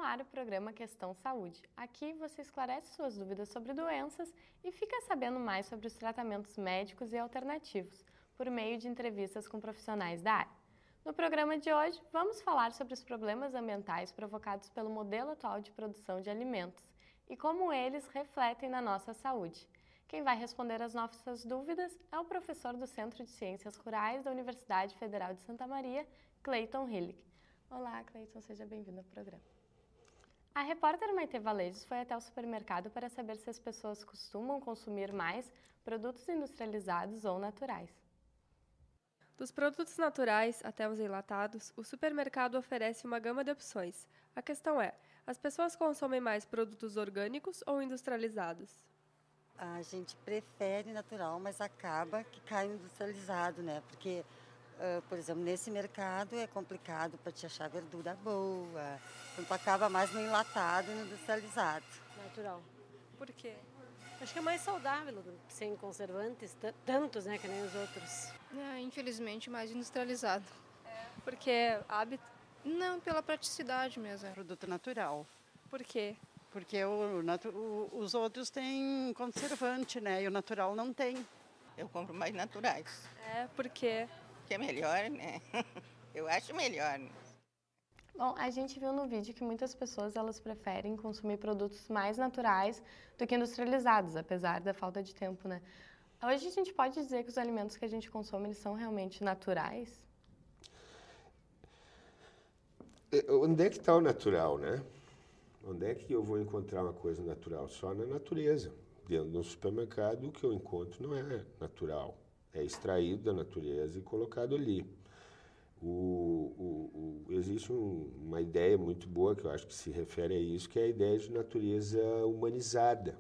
ar o programa Questão Saúde. Aqui você esclarece suas dúvidas sobre doenças e fica sabendo mais sobre os tratamentos médicos e alternativos, por meio de entrevistas com profissionais da área. No programa de hoje, vamos falar sobre os problemas ambientais provocados pelo modelo atual de produção de alimentos e como eles refletem na nossa saúde. Quem vai responder as nossas dúvidas é o professor do Centro de Ciências Rurais da Universidade Federal de Santa Maria, Cleiton Hillig. Olá, Cleiton, seja bem-vindo ao programa. A repórter Maite Vallejo foi até o supermercado para saber se as pessoas costumam consumir mais produtos industrializados ou naturais. Dos produtos naturais até os enlatados, o supermercado oferece uma gama de opções. A questão é, as pessoas consomem mais produtos orgânicos ou industrializados? A gente prefere natural, mas acaba que cai no industrializado, né? Porque, por exemplo, nesse mercado é complicado para te achar verdura boa. Então, tu acaba mais no enlatado e no industrializado. Natural. Por quê? Acho que é mais saudável, sem conservantes, tantos, né, que nem os outros. Infelizmente, mais industrializado. Porque é hábito? Não, pela praticidade mesmo. Produto natural. Por quê? Porque os outros têm conservante, né? E o natural não tem. Eu compro mais naturais. Por quê? Que é melhor, né? Eu acho melhor. Bom, a gente viu no vídeo que muitas pessoas elas preferem consumir produtos mais naturais do que industrializados, apesar da falta de tempo, né? Hoje a gente pode dizer que os alimentos que a gente consome eles são realmente naturais? Onde é que está o natural, né? Onde é que eu vou encontrar uma coisa natural? Só na natureza. Dentro de um supermercado, o que eu encontro não é natural. É extraído da natureza e colocado ali. Existe uma ideia muito boa, que eu acho que se refere a isso, que é a ideia de natureza humanizada.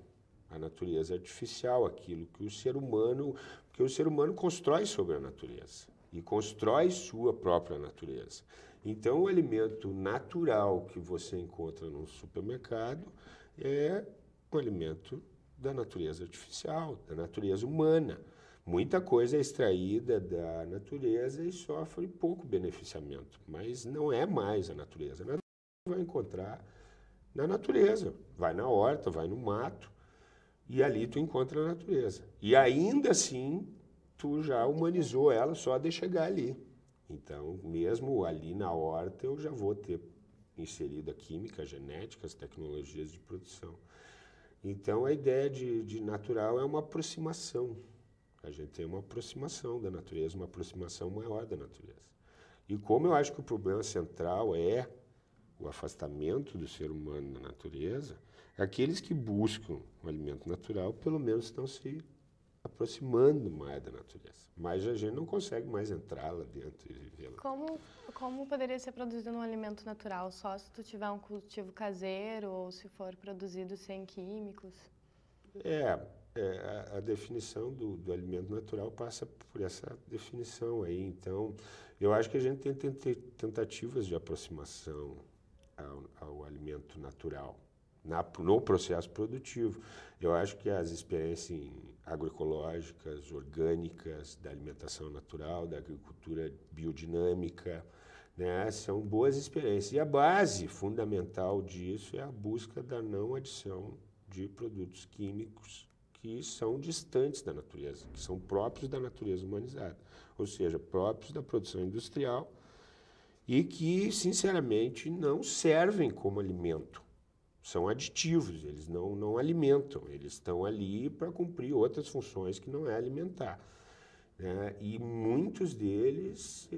A natureza artificial, aquilo que o ser humano... Porque o ser humano constrói sobre a natureza e constrói sua própria natureza. Então, o alimento natural que você encontra no supermercado é um alimento da natureza artificial, da natureza humana. Muita coisa é extraída da natureza e sofre pouco beneficiamento, mas não é mais a natureza. A natureza vai encontrar na natureza, vai na horta, vai no mato, e ali tu encontra a natureza. E ainda assim, tu já humanizou ela só de chegar ali. Então, mesmo ali na horta, eu já vou ter inserido a química, a genética, as tecnologias de produção. Então, a ideia de natural é uma aproximação. A gente tem uma aproximação da natureza, uma aproximação maior da natureza. E como eu acho que o problema central é o afastamento do ser humano da natureza, aqueles que buscam o alimento natural, pelo menos estão se aproximando mais da natureza. Mas a gente não consegue mais entrar lá dentro e vivê-la. Como poderia ser produzido um alimento natural? Só se tu tiver um cultivo caseiro ou se for produzido sem químicos? A definição do alimento natural passa por essa definição aí. Então, eu acho que a gente tem tentativas de aproximação ao alimento natural no processo produtivo. Eu acho que as experiências agroecológicas, orgânicas, da alimentação natural, da agricultura biodinâmica, né, são boas experiências. E a base fundamental disso é a busca da não adição de produtos químicos que são distantes da natureza, que são próprios da natureza humanizada, ou seja, próprios da produção industrial e que, sinceramente, não servem como alimento. São aditivos, eles não alimentam, eles estão ali para cumprir outras funções que não é alimentar. Né? E muitos deles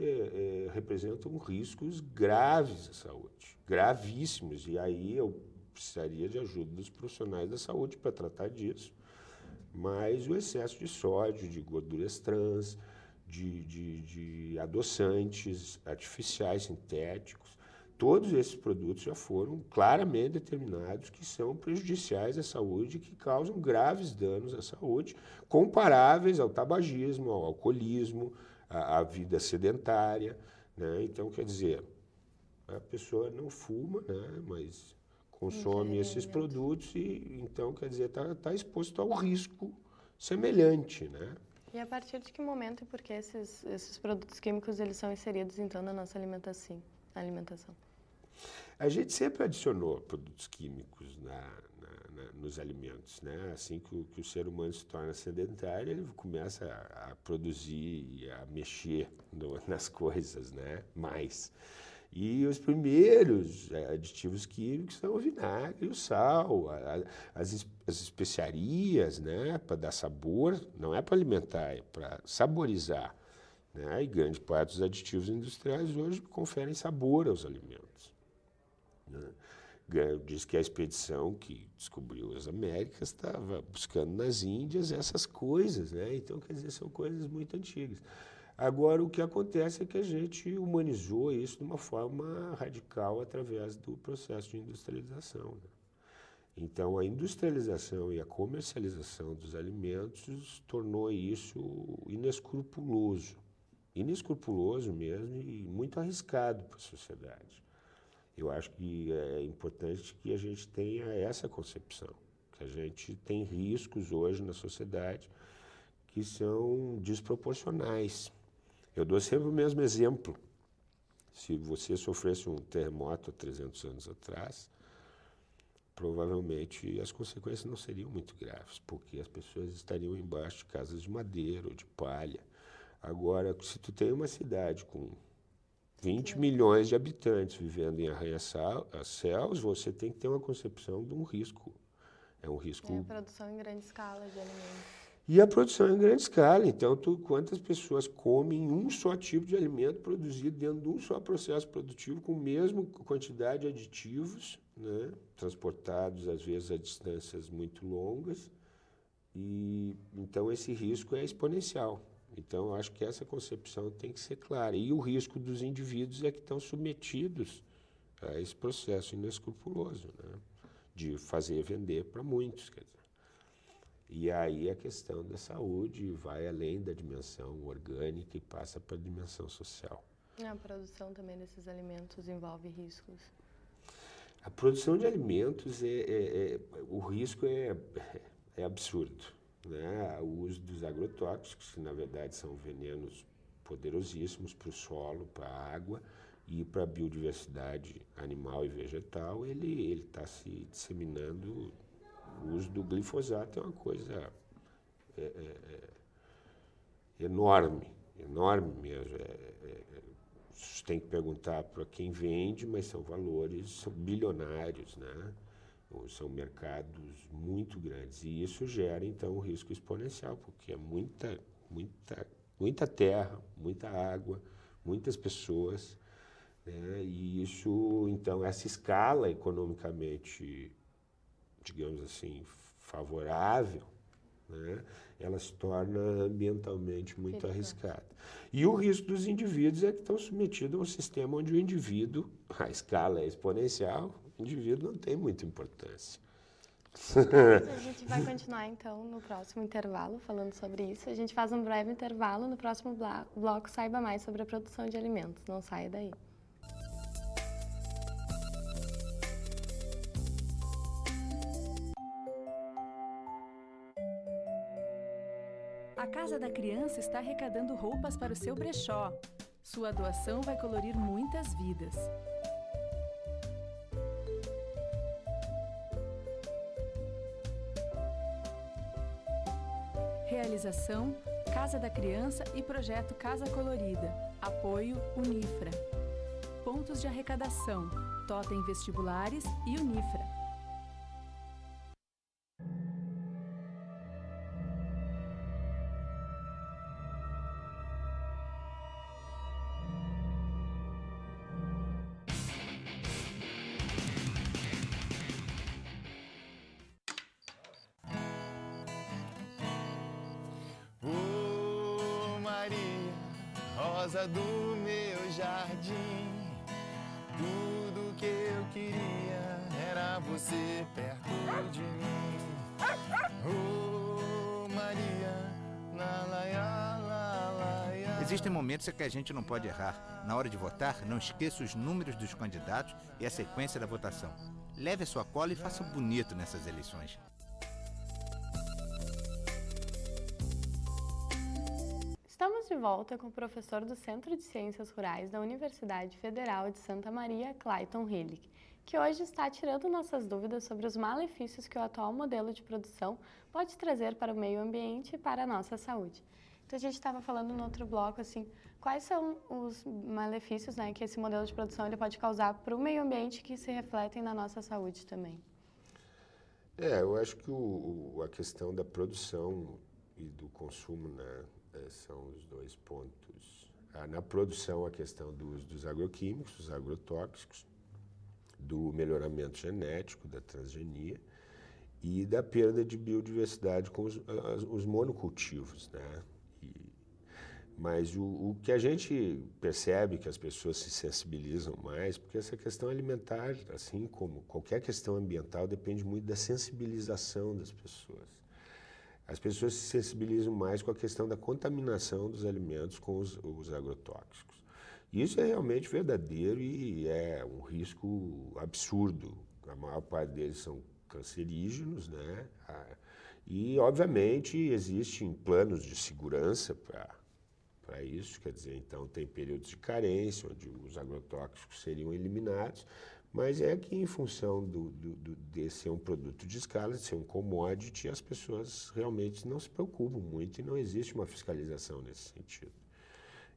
representam riscos graves à saúde, gravíssimos, e aí eu precisaria de ajuda dos profissionais da saúde para tratar disso. Mas o excesso de sódio, de gorduras trans, de adoçantes artificiais, sintéticos, todos esses produtos já foram claramente determinados que são prejudiciais à saúde e que causam graves danos à saúde, comparáveis ao tabagismo, ao alcoolismo, à vida sedentária. Né? Então, quer dizer, a pessoa não fuma, né? Mas consome esses produtos e, então, quer dizer, está exposto ao risco semelhante, né? E a partir de que momento e por que esses produtos químicos eles são inseridos, então, na nossa alimentação? A gente sempre adicionou produtos químicos nos alimentos, né? Assim que o ser humano se torna sedentário, ele começa a produzir e a mexer nas coisas, né? Mais. E os primeiros aditivos químicos são o vinagre, o sal, as especiarias, né? Para dar sabor, não é para alimentar, é para saborizar, né? E grande parte dos aditivos industriais hoje conferem sabor aos alimentos, né? Diz que a expedição que descobriu as Américas estava buscando nas Índias essas coisas, né? Então, quer dizer, são coisas muito antigas. Agora, o que acontece é que a gente humanizou isso de uma forma radical através do processo de industrialização, né? Então, a industrialização e a comercialização dos alimentos tornou isso inescrupuloso mesmo e muito arriscado para a sociedade. Eu acho que é importante que a gente tenha essa concepção, que a gente tem riscos hoje na sociedade que são desproporcionais. Eu dou sempre o mesmo exemplo. Se você sofresse um terremoto há 300 anos atrás, provavelmente as consequências não seriam muito graves, porque as pessoas estariam embaixo de casas de madeira ou de palha. Agora, se tu tem uma cidade com 20 milhões de habitantes vivendo em arranha-céus, você tem que ter uma concepção de um risco. É um risco... É a produção em grande escala de alimentos. E a produção em grande escala. Então, quantas pessoas comem um só tipo de alimento produzido dentro de um só processo produtivo com a mesma quantidade de aditivos, né, transportados, às vezes, a distâncias muito longas. E, então, esse risco é exponencial. Então, eu acho que essa concepção tem que ser clara. E o risco dos indivíduos é que estão submetidos a esse processo inescrupuloso, né, de fazer vender para muitos, quer dizer. E aí a questão da saúde vai além da dimensão orgânica e passa para a dimensão social. A produção também desses alimentos envolve riscos? A produção de alimentos, o risco é absurdo, né? O uso dos agrotóxicos, que na verdade são venenos poderosíssimos para o solo, para a água e para a biodiversidade animal e vegetal, ele está se disseminando. O uso do glifosato é uma coisa enorme mesmo. Você tem que perguntar para quem vende, mas são bilionários, né? São mercados muito grandes. E isso gera, então, um risco exponencial, porque é muita terra, muita água, muitas pessoas, né? E isso, então, essa escala economicamente, digamos assim, favorável, né, ela se torna ambientalmente muito arriscada. E o risco dos indivíduos é que estão submetidos a um sistema onde o indivíduo, a escala é exponencial, o indivíduo não tem muita importância. A gente vai continuar, então, no próximo intervalo, falando sobre isso. A gente faz um breve intervalo. No próximo bloco, saiba mais sobre a produção de alimentos. Não saia daí. A Casa da Criança está arrecadando roupas para o seu brechó. Sua doação vai colorir muitas vidas. Realização: Casa da Criança e Projeto Casa Colorida. Apoio: Unifra. Pontos de arrecadação: Totem Vestibulares e Unifra. Rosa do meu jardim, tudo que eu queria era você perto de mim. Oh, Maria, la la la la la. Existem momentos em que a gente não pode errar. Na hora de votar, não esqueça os números dos candidatos e a sequência da votação. Leve a sua cola e faça bonito nessas eleições. Estamos de volta com o professor do Centro de Ciências Rurais da Universidade Federal de Santa Maria, Clayton Hillig, que hoje está tirando nossas dúvidas sobre os malefícios que o atual modelo de produção pode trazer para o meio ambiente e para a nossa saúde. Então, a gente estava falando no outro bloco, assim, quais são os malefícios, né, que esse modelo de produção ele pode causar para o meio ambiente que se refletem na nossa saúde também? Eu acho que a questão da produção e do consumo, né, são os dois pontos. Na produção, a questão do uso dos agroquímicos, dos agrotóxicos, do melhoramento genético, da transgenia e da perda de biodiversidade com os monocultivos, né? Mas o que a gente percebe que as pessoas se sensibilizam mais, porque essa questão alimentar, assim como qualquer questão ambiental, depende muito da sensibilização das pessoas. As pessoas se sensibilizam mais com a questão da contaminação dos alimentos com os agrotóxicos. Isso é realmente verdadeiro e é um risco absurdo. A maior parte deles são cancerígenos, né? E, obviamente, existem planos de segurança para isso, quer dizer, então tem períodos de carência, onde os agrotóxicos seriam eliminados, mas é que em função de ser um produto de escala, de ser um commodity, as pessoas realmente não se preocupam muito e não existe uma fiscalização nesse sentido.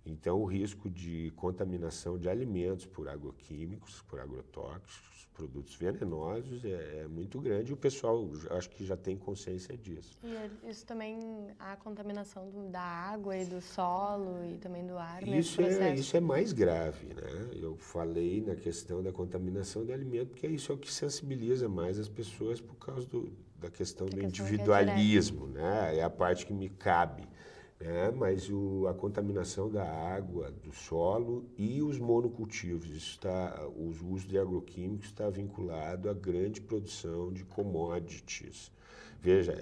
Então, o risco de contaminação de alimentos por agroquímicos, por agrotóxicos, produtos venenosos é muito grande e o pessoal acho que já tem consciência disso. E isso também, a contaminação da água e do solo e também do ar, isso é mais grave, né? Eu falei na questão da contaminação de alimento, porque isso é o que sensibiliza mais as pessoas por causa da questão do individualismo, né? É a parte que me cabe. Mas a contaminação da água, do solo e os monocultivos, o uso de agroquímicos está vinculado à grande produção de commodities. Veja,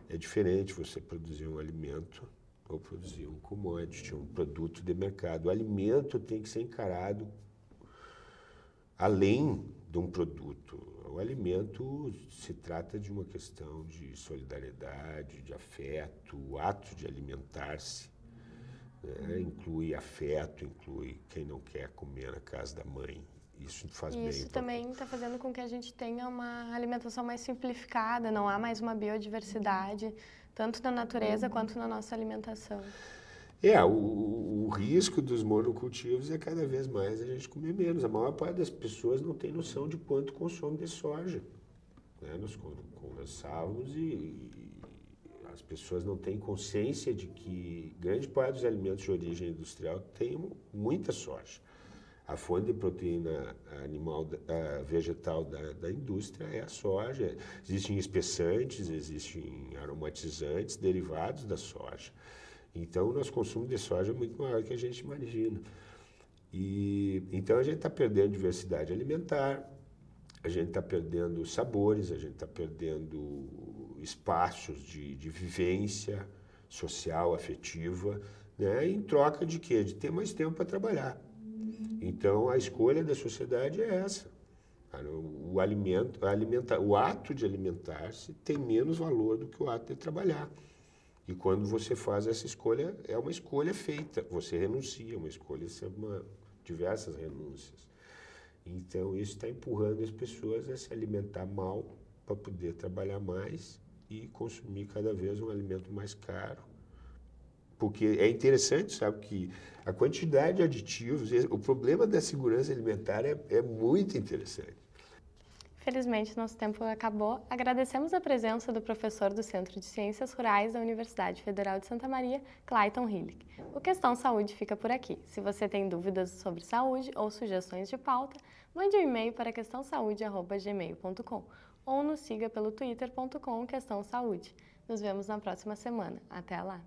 é diferente você produzir um alimento ou produzir um commodity, um produto de mercado. O alimento tem que ser encarado além de um produto. O alimento se trata de uma questão de solidariedade, de afeto, o ato de alimentar-se, né? Inclui afeto, inclui quem não quer comer na casa da mãe. Isso faz bem. Isso também está fazendo com que a gente tenha uma alimentação mais simplificada, não há mais uma biodiversidade, tanto na natureza quanto na nossa alimentação. O risco dos monocultivos é cada vez mais a gente comer menos. A maior parte das pessoas não tem noção de quanto consome de soja. Né? Nós conversávamos e as pessoas não têm consciência de que grande parte dos alimentos de origem industrial tem muita soja. A fonte de proteína animal, vegetal da indústria é a soja. Existem espessantes, existem aromatizantes derivados da soja. Então, o nosso consumo de soja é muito maior do que a gente imagina. Então, a gente está perdendo diversidade alimentar, a gente está perdendo sabores, a gente está perdendo espaços de vivência social, afetiva, né? Em troca de quê? De ter mais tempo para trabalhar. Então, a escolha da sociedade é essa. O ato de alimentar-se tem menos valor do que o ato de trabalhar. E quando você faz essa escolha, é uma escolha feita. Você renuncia, uma escolha são diversas renúncias. Então, isso está empurrando as pessoas a se alimentar mal para poder trabalhar mais e consumir cada vez um alimento mais caro. Porque é interessante, sabe, que a quantidade de aditivos, o problema da segurança alimentar é muito interessante. Felizmente, nosso tempo acabou. Agradecemos a presença do professor do Centro de Ciências Rurais da Universidade Federal de Santa Maria, Clayton Hillig. O Questão Saúde fica por aqui. Se você tem dúvidas sobre saúde ou sugestões de pauta, mande um e-mail para questãosaude@gmail.com ou nos siga pelo twitter.com/questãosaude. Nos vemos na próxima semana. Até lá!